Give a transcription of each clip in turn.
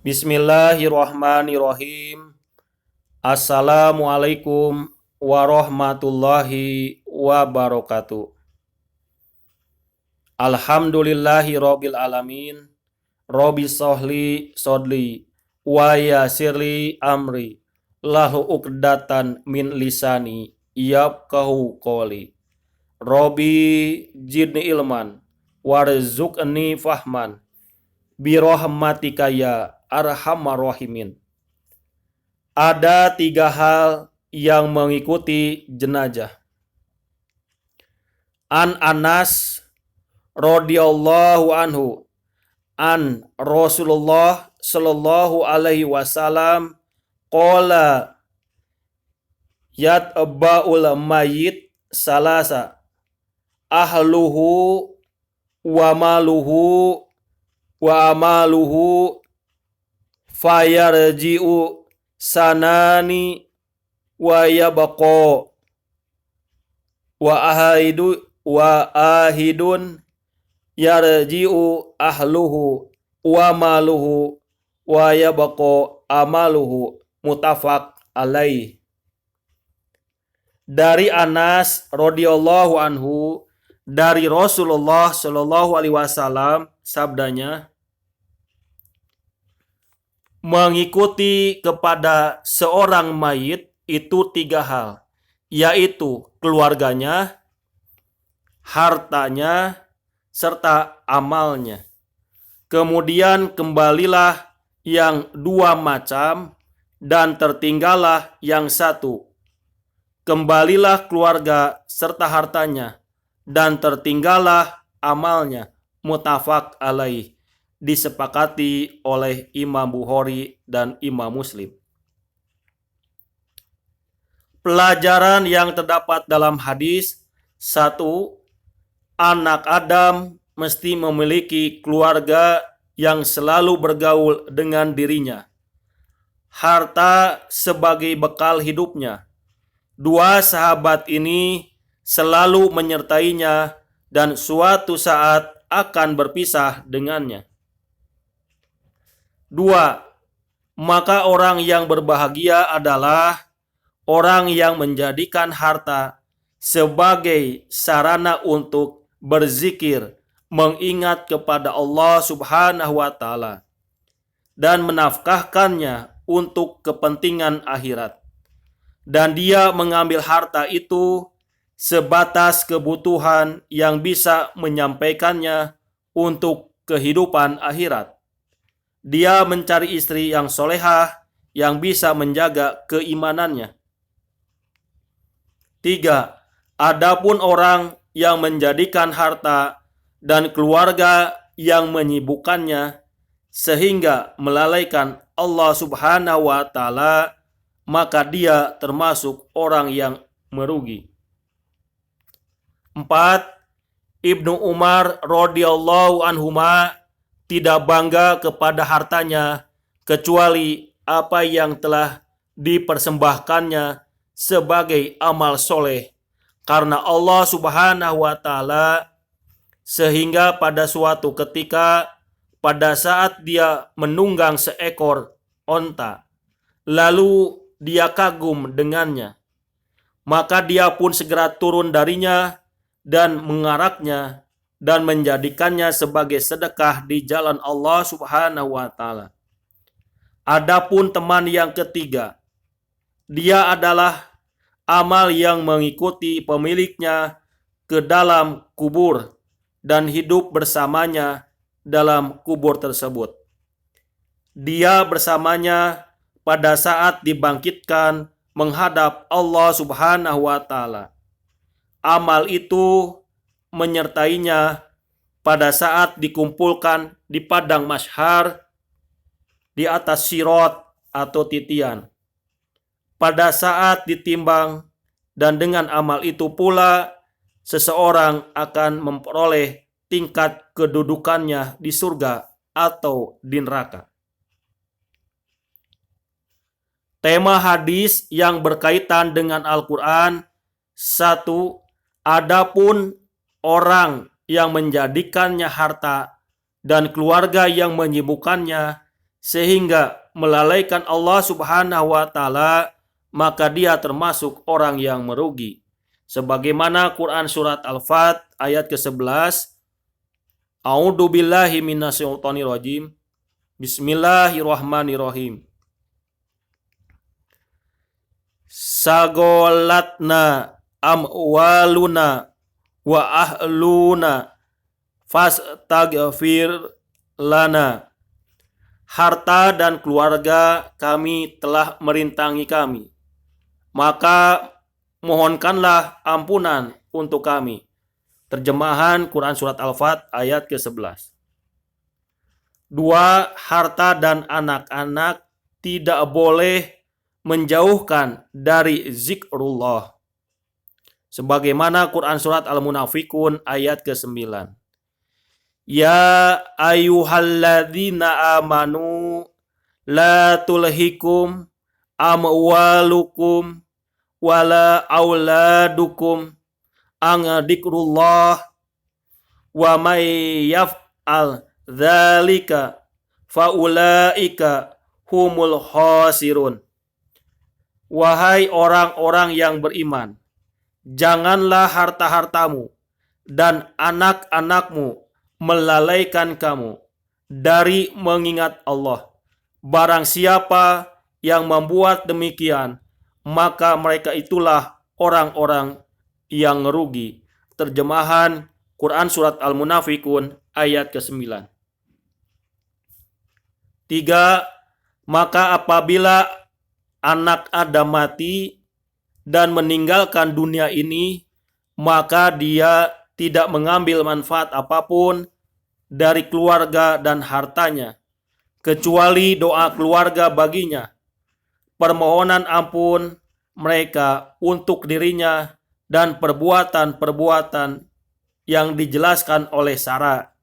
Bismillahirrahmanirrahim. Assalamualaikum warahmatullahi wabarakatuh. Alhamdulillahi rabbil alamin. Rabbi sohli sodli wa yasirli amri lahu uqdatan min lisani yafqahu qawli. Rabbi jidni ilman warzuqni fahman birahmatika ya arhamar rahimin. Ada 3 hal yang mengikuti jenazah. An Anas radhiyallahu anhu an Rasulullah sallallahu alaihi wasallam qala yatba'ul mayyit salasa ahluhu wa maluhu wa amaluhu fayarji'u sanani wa yabqa wa ahidun yarji'u ahluhu wa maluhu wa yabqa amaluhu. Muttafaq alaih. Dari Anas radhiyallahu anhu, dari Rasulullah shallallahu alaihi wasallam, sabdanya, mengikuti kepada seorang mayit itu 3 hal, yaitu keluarganya, hartanya, serta amalnya. Kemudian kembalilah yang 2 macam dan tertinggallah yang 1. Kembalilah keluarga serta hartanya dan tertinggallah amalnya. Muttafaq alaih. Disepakati oleh Imam Bukhari dan Imam Muslim. Pelajaran yang terdapat dalam hadis: 1. Anak Adam mesti memiliki keluarga yang selalu bergaul dengan dirinya. Harta sebagai bekal hidupnya. 2 sahabat ini selalu menyertainya dan suatu saat akan berpisah dengannya. 2. Maka orang yang berbahagia adalah orang yang menjadikan harta sebagai sarana untuk berzikir, mengingat kepada Allah Subhanahu wa Ta'ala, dan menafkahkannya untuk kepentingan akhirat. Dan dia mengambil harta itu sebatas kebutuhan yang bisa menyampaikannya untuk kehidupan akhirat. Dia mencari istri yang solehah yang bisa menjaga keimanannya. 3. Adapun orang yang menjadikan harta dan keluarga yang menyibukkannya sehingga melalaikan Allah Subhanahu wa Ta'ala, maka dia termasuk orang yang merugi. 4. Ibnu Umar radhiyallahu anhuma tidak bangga kepada hartanya kecuali apa yang telah dipersembahkannya sebagai amal soleh karena Allah Subhanahu wa Ta'ala, sehingga pada suatu ketika pada saat dia menunggang seekor onta, lalu dia kagum dengannya, maka dia pun segera turun darinya dan mengaraknya dan menjadikannya sebagai sedekah di jalan Allah Subhanahu wa Ta'ala. Adapun teman yang ketiga, dia adalah amal yang mengikuti pemiliknya ke dalam kubur dan hidup bersamanya dalam kubur tersebut. Dia bersamanya pada saat dibangkitkan menghadap Allah Subhanahu wa Ta'ala. Amal itu menyertainya pada saat dikumpulkan di padang mahsyar di atas sirat atau titian, pada saat ditimbang, dan dengan amal itu pula seseorang akan memperoleh tingkat kedudukannya di surga atau di neraka. Tema hadis yang berkaitan dengan Al-Quran: 1. Adapun orang yang menjadikannya harta dan keluarga yang menyibukkannya sehingga melalaikan Allah Subhanahu wa taala, maka dia termasuk orang yang merugi. Sebagaimana Quran surat Al-Fat ayat ke-11, A'udzu billahi minasyaitonir rajim. Bismillahirrahmanirrahim. Sagolatna amwaluna wa ahluna fastaghfir lana. Harta dan keluarga kami telah merintangi kami, maka mohonkanlah ampunan untuk kami. Terjemahan Quran surat Al-Fat ayat ke-11. 2. Harta dan anak-anak tidak boleh menjauhkan dari zikrullah. Sebagaimana Quran surat Al-Munafikun ayat ke-9. Ya ayyuhalladzina amanu la tulhikum amwalukum wala auladukum an dzikrullah wa may yaf'al dzalika faulaika humul khasirun. Wahai orang-orang yang beriman, janganlah harta-hartamu dan anak-anakmu melalaikan kamu dari mengingat Allah. Barang siapa yang membuat demikian, maka mereka itulah orang-orang yang merugi. Terjemahan Quran surat Al-Munafikun ayat ke-9. 3. Maka apabila anak Adam mati dan meninggalkan dunia ini, maka dia tidak mengambil manfaat apapun dari keluarga dan hartanya, kecuali doa keluarga baginya, permohonan ampun mereka untuk dirinya, dan perbuatan-perbuatan yang dijelaskan oleh syara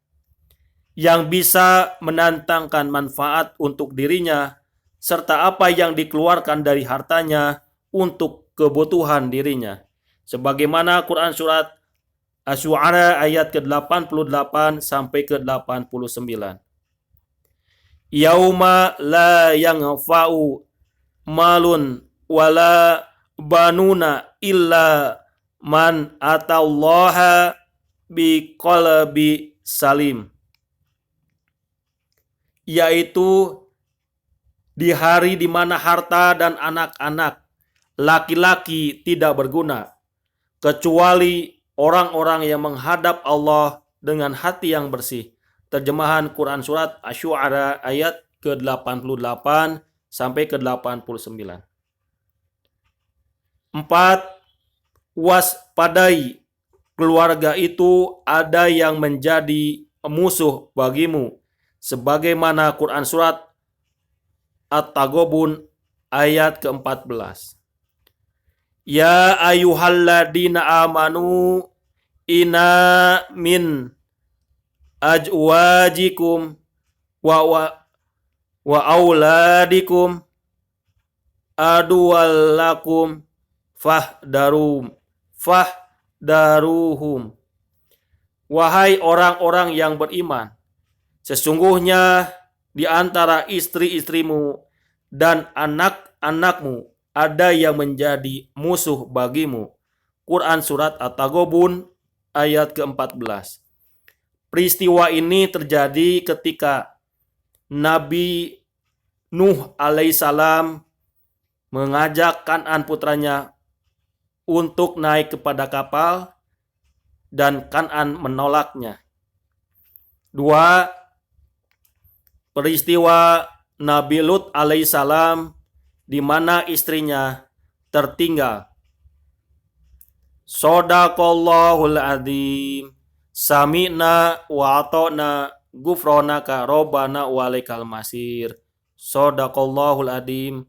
yang bisa mendatangkan manfaat untuk dirinya, serta apa yang dikeluarkan dari hartanya untuk kebutuhan dirinya. Sebagaimana Quran surat Asy-Syu'ara ayat ke-88 sampai ke-89. Yauma la yanfa'u malun wala banuna illa man atallaha biqalbi salim. Yaitu di hari di mana harta dan anak-anak laki-laki tidak berguna, kecuali orang-orang yang menghadap Allah dengan hati yang bersih. Terjemahan Quran surat Asy-Syu'ara ayat ke-88 sampai ke-89. 4. Waspadai keluarga itu ada yang menjadi musuh bagimu. Sebagaimana Quran surat At-Taghabun ayat ke-14. Ya ayyuhalladzina amanu inna min ajwajikum wa auladikum aduwallakum fahdaruhum. Wahai orang-orang yang beriman, sesungguhnya di antara istri-istrimu dan anak-anakmu ada yang menjadi musuh bagimu. Quran surat At-Taghabun ayat ke-14. Peristiwa ini terjadi ketika Nabi Nuh alaihissalam mengajak Kan'an putranya untuk naik kepada kapal dan Kan'an menolaknya. 2. Peristiwa Nabi Lut alaihissalam di mana istrinya tertinggal. Shadaqallahul adzim. Sami'na wa ata'na ghufranaka rabbana wa alaikal masir. Shadaqallahul adzim.